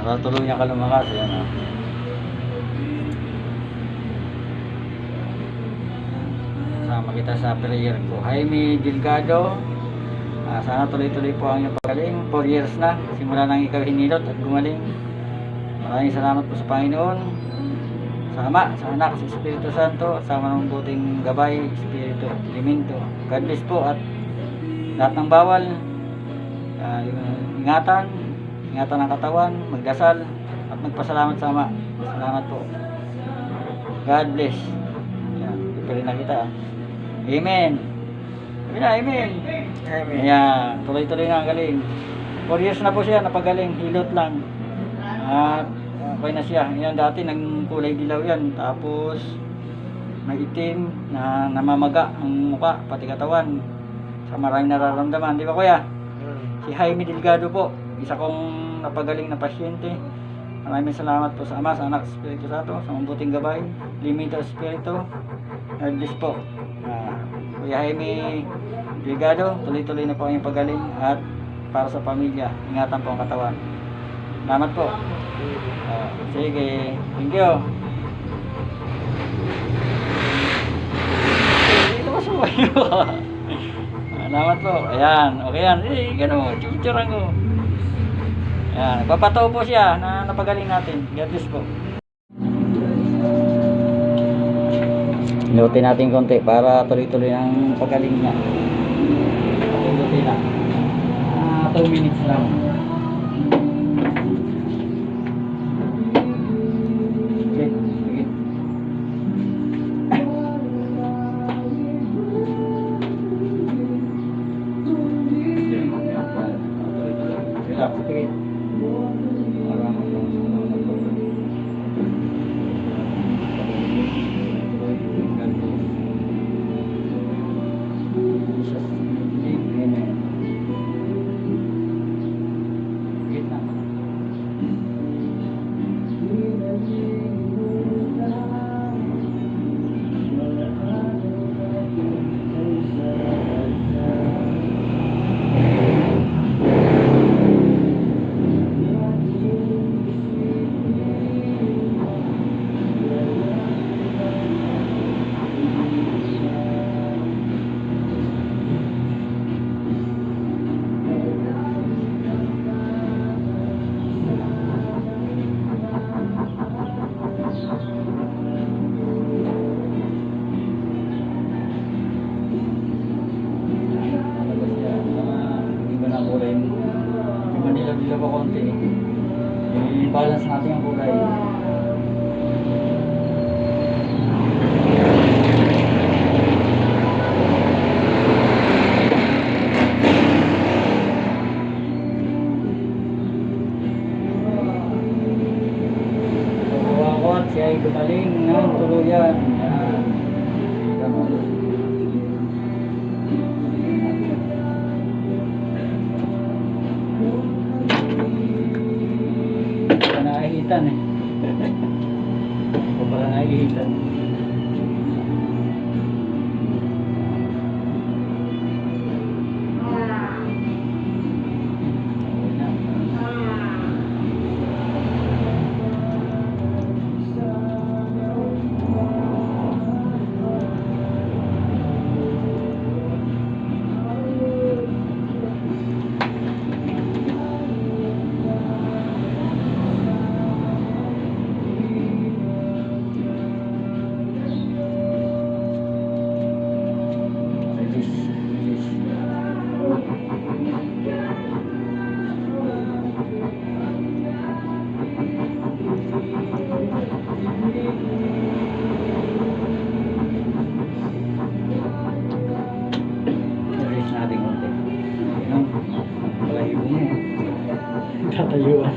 Para tuloy niya ka lumakas. Yan, Sama kita sa prayer ko. Jaime Delgado, sana tuloy-tuloy po ang iyong pagaling. 4 years na, simula nang ikaw hinilot at gumaling. Maraming salamat po sa Panginoon. Sama sa anak, sa Espiritu Santo, at sama ng buting gabay, Espiritu, Elemento. God bless po at lahat ng bawal, ingatan ng katawan, magdasal at magpasalamat sama. Salamat po. God bless. Yan, ipirin na kita. Amen. Amen. Amen. Ayan, tuloy-tuloy na ang galing. 4 years na po siya, napagaling, hilot lang. At okay na siya. Yan, dati nang kulay dilaw yan. Tapos nag-itim, na namamaga ang mukha, pati katawan. Sa maraming nararamdaman. Di ba kuya? Si Jaime Delgado po, isa kong napagaling na pasyente. Maraming salamat po sa Ama, sa Anak, sa Espiritu Santo, sa mabuting gabay, Elemento Espiritu. God bless po. Kuya Jaime Delgado, tuloy-tuloy na po ang pagaling at para sa pamilya, ingatan po ang katawan. Salamat po. Sige, thank you. Dito ka sumayo. Salamat po. Ayan, okay yan. Gano'n, chuchuran ko. Ayan, nagpapataw po siya na napagaling natin. God bless po. Inutin natin konti para tuloy-tuloy ang pagaling niya. Inutin na. 2 minutes lang. Okay, sige. Relax, sige. Manilaw-dilaw pa konti. I-balance natin ang kulay. Kuwakot siya ay gumaling ng tuluyan. Yan. Naihitan eh. O pala naihitan. Tatayuan.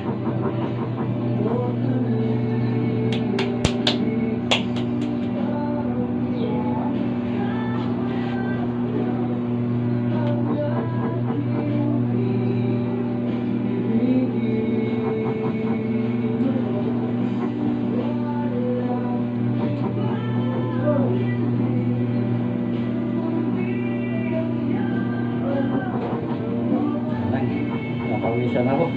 Napawisan ako.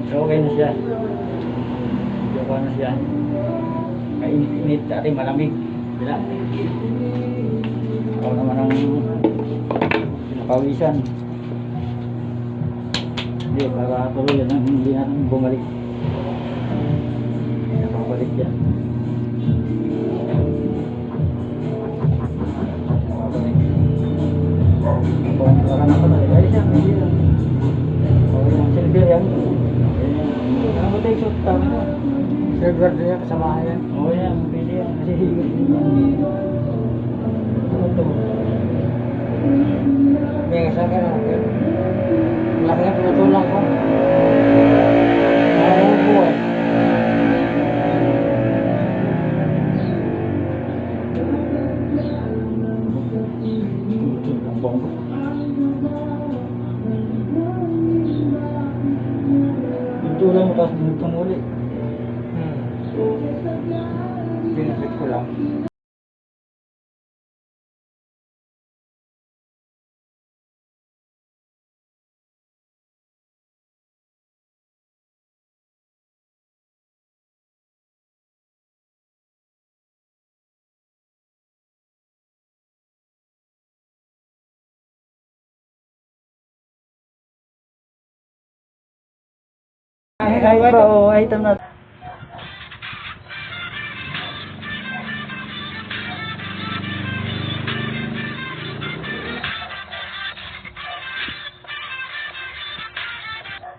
Okay na siya. Jowa na siya. Kainit-init, dati malamig. Bila. Ako naman ang pinapawisan. Hindi, para tuloy yan ang hindi natin bumalik. Napabalik yan. Napabalik. Kung parang ako na, ay siya, hindi lang. Okay lang, silver yan. Ano ba tayo suot tama na? Silver din yan, kasamahan yan. Oo yan, pwede yan. Kasi higot din yan. Ano ito? May kasama na. Malaki na pinatulang ko. Ayaw ko eh. Ang bonggo. Pintulan mo tapos binutang uli. Pinapit ko lang. Ay, ba o item na